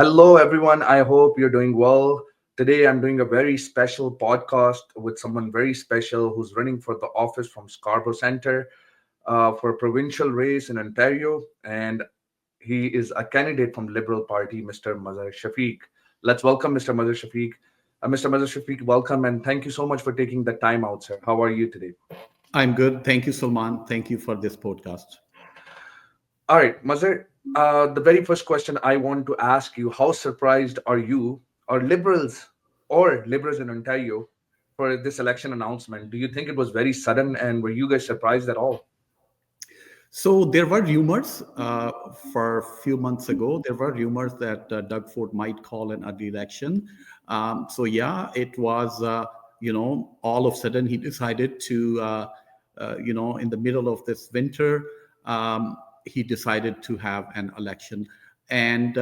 Hello, everyone. I hope you're doing well. Today, I'm doing a very special podcast with someone very special who's running for the office from Scarborough Centre for a provincial race in Ontario. And he is a candidate from Liberal Party, Mr. Mazhar Shafiq. Let's welcome Mr. Mazhar Shafiq. Mr. Mazhar Shafiq, welcome and thank you so much for taking the time out, sir. How are you today? I'm good. Thank you, Salman. Thank you for this podcast. All right, Mazhar, the very first question I want to ask you, how surprised are you or liberals in Ontario for this election announcement? Do you think it was very sudden and were you guys surprised at all? So there were rumors for a few months ago. There were rumors that Doug Ford might call an early election. So yeah, it was. All of a sudden he decided to, in the middle of this winter, he decided to have an election, and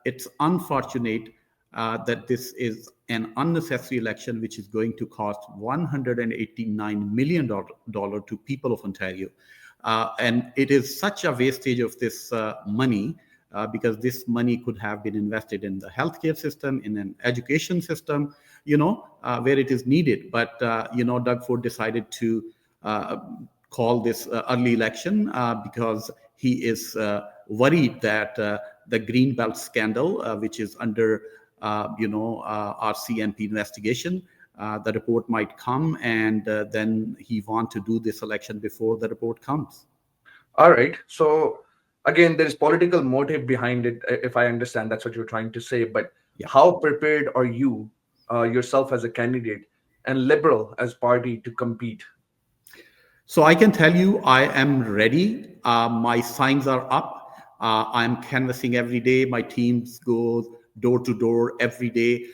it's unfortunate that this is an unnecessary election, which is going to cost $189 million to people of Ontario. And it is such a wastage of this money because this money could have been invested in the healthcare system, in an education system, where it is needed. But, Doug Ford decided to uh, call this early election because he is worried that the Greenbelt scandal, which is under, our CNP investigation, the report might come, and then he want to do this election before the report comes. All right. So again, there's political motive behind it, if I understand that's what you're trying to say. But Yeah. how prepared are you yourself as a candidate and liberal as party to compete? So I can tell you, I am ready. My signs are up. I'm canvassing every day. My teams go door to door every day.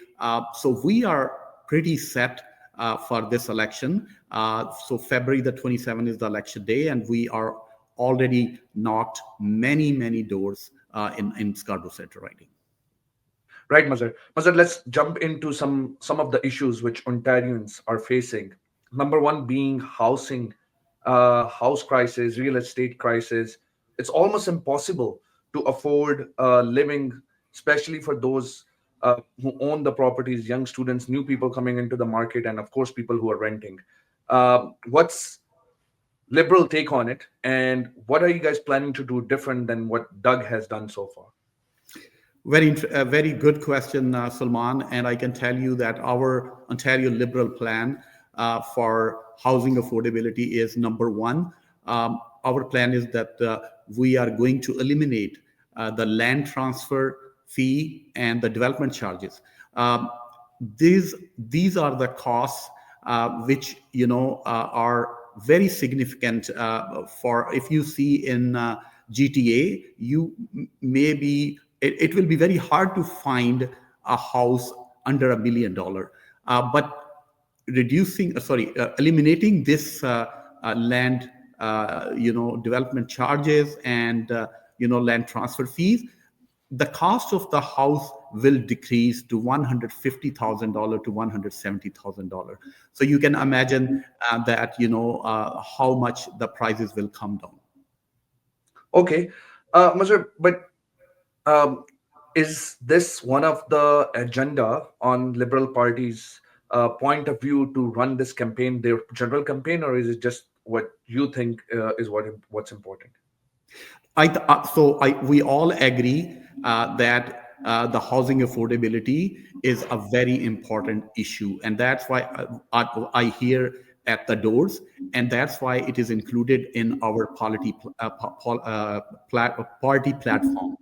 So we are pretty set for this election. So February the 27th is the election day, and we are already knocked many, many doors in Scarborough Centre riding. Right, Mazhar. Mazhar, let's jump into some of the issues which Ontarians are facing. Number one being house crisis, real estate crisis. It's almost impossible to afford living, especially for those who own the properties, young students, new people coming into the market, and of course, people who are renting. What's liberal take on it, and what are you guys planning to do different than what Doug has done so far? Very good question, Salman. And I can tell you that our Ontario Liberal plan for housing affordability is number one. Our plan is that we are going to eliminate the land transfer fee and the development charges. Um, these are the costs which are very significant for, if you see in GTA, it will be very hard to find a house under $1 million. But eliminating this land, development charges and land transfer fees, the cost of the house will decrease to $150,000 to $170,000. So you can imagine that how much the prices will come down. Okay, Mazhar, but um, is this one of the agenda on Liberal Party's point of view to run this campaign, their general campaign, or is it just what you think is what's important? We all agree that the housing affordability is a very important issue, and that's why I hear at the doors, and that's why it is included in our party platform.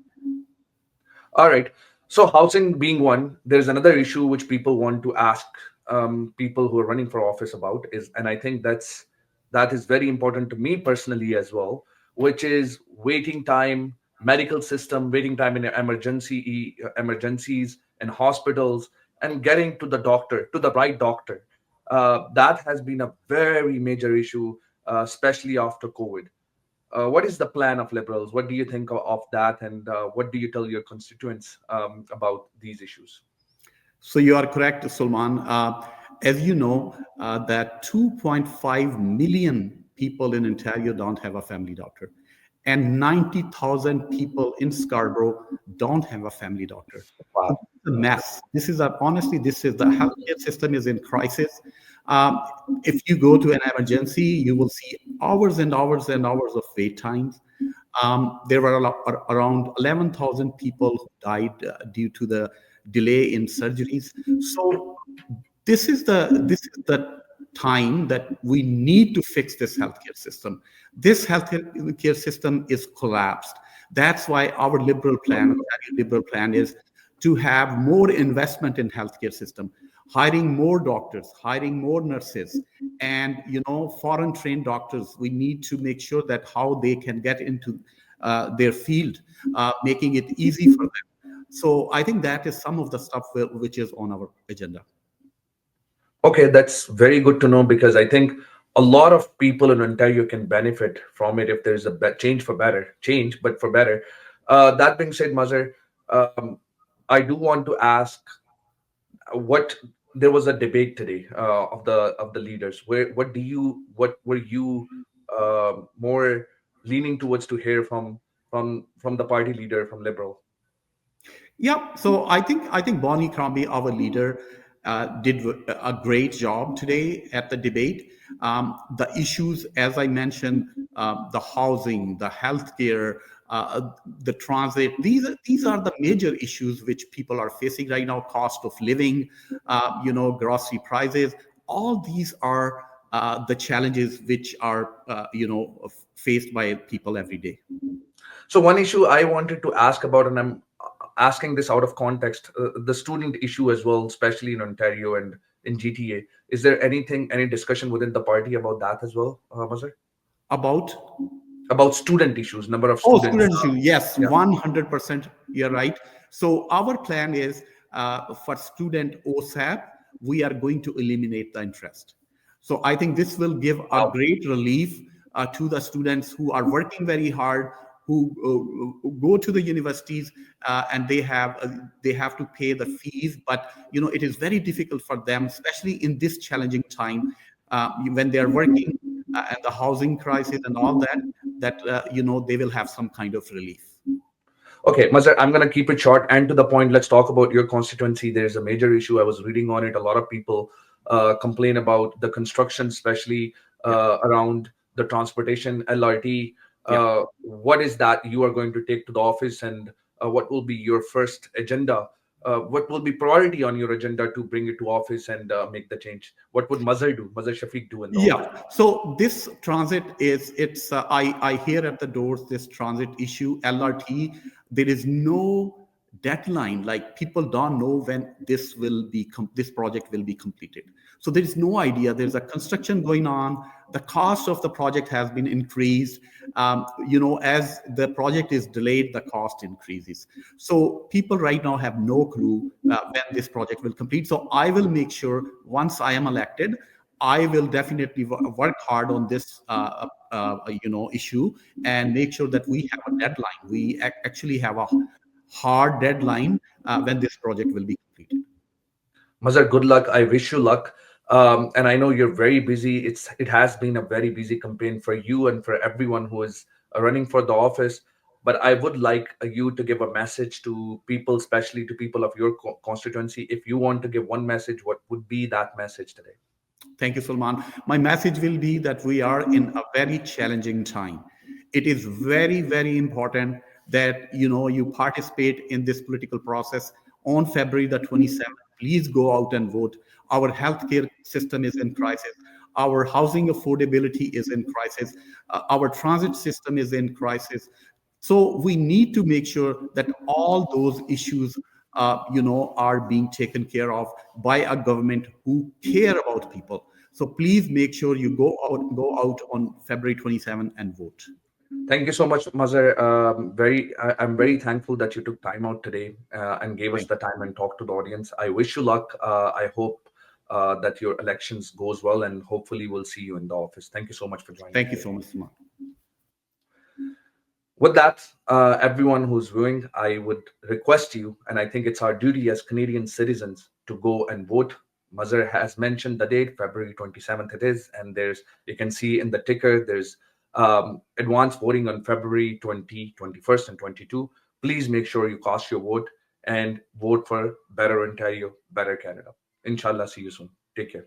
All right. So housing being one, there's another issue which people want to ask people who are running for office about is, and I think that is very important to me personally as well, which is waiting time, medical system, waiting time in emergencies and hospitals, and getting to the doctor, to the right doctor. That has been a very major issue, especially after COVID. What is the plan of liberals? What do you think of that, and what do you tell your constituents about these issues? So you are correct, Sulman. As you know, that 2.5 million people in Ontario don't have a family doctor. and 90,000 people in Scarborough don't have a family doctor. So Wow. this is a mess. This is a, honestly, this is the healthcare system is in crisis. Um, if you go to an emergency, you will see hours and hours and hours of wait times. There were around 11,000 people who died due to the delay in surgeries. So this is the time that we need to fix this healthcare system. This healthcare system is collapsed. That's why our liberal plan is to have more investment in healthcare system, hiring more doctors, hiring more nurses, and foreign trained doctors. We need to make sure that how they can get into their field, making it easy for them. So I think that is some of the stuff which is on our agenda. Okay, that's very good to know because I think a lot of people in Ontario can benefit from it if there's a change for better, change, but for better. That being said, Mazhar, um, I do want to ask what there was a debate today of the leaders. What were you more leaning towards to hear from the party leader from Liberal? Yeah, so I think Bonnie Crombie, our leader, did a great job today at the debate. The issues, as I mentioned, the housing, the healthcare, the transit. These are the major issues which people are facing right now. Cost of living, grocery prices. All these are the challenges which are faced by people every day. So one issue I wanted to ask about, and I'm asking this out of context, the student issue as well, especially in Ontario and in GTA. Is there any discussion within the party about that as well, Mazhar? About About student issues, number of Oh, students? student issue. Yes, Yeah. 100%. You're right. So our plan is for student OSAP, we are going to eliminate the interest. So I think this will give a Wow. great relief to the students who are working very hard, who go to the universities, and they have to pay the fees. But it is very difficult for them, especially in this challenging time when they are working, and the housing crisis and all that they will have some kind of relief. Okay, Mazhar, I'm going to keep it short and to the point. Let's talk about your constituency. There's a major issue. I was reading on it. A lot of people complain about the construction, especially Yeah, around the transportation, LRT. yeah. What is that you are going to take to the office, and what will be your first agenda? What will be priority on your agenda to bring it to office and make the change? What would Mazhar Shafiq do in the office? Yeah. So this transit is it's I hear at the doors this transit issue LRT. There is no deadline. Like people don't know when this project will be completed. So there is no idea. There's a construction going on. The cost of the project has been increased. As the project is delayed, the cost increases. So people right now have no clue when this project will complete. So I will make sure once I am elected, I will definitely work hard on this, issue and make sure that we have a deadline. We actually have a hard deadline when this project will be completed. Mazhar, good luck. I wish you luck. And I know you're very busy. It has been a very busy campaign for you and for everyone who is running for the office. But I would like you to give a message to people, especially to people of your constituency. If you want to give one message, what would be that message today? Thank you, Salman. My message will be that we are in a very challenging time. It is very, very important that you participate in this political process on February the 27th. Please go out and vote. Our healthcare system is in crisis. Our housing affordability is in crisis. Our transit system is in crisis. So we need to make sure that all those issues, are being taken care of by a government who care about people. So please make sure you go out on February 27 and vote. Thank you so much, Mazhar. I'm very thankful that you took time out today and gave us Thank the time and talk to the audience. I wish you luck. I hope that your elections goes well, and hopefully we'll see you in the office. Thank you so much for joining thank you today. so much, Sumant. With that, everyone who's viewing, I would request you, and I think it's our duty as Canadian citizens to go and vote. Mazhar has mentioned the date, February 27th it is, and you can see in the ticker, there's advance voting on February 20, 21st, and 22. Please make sure you cast your vote and vote for better Ontario, better Canada. Inshallah, see you soon. Take care.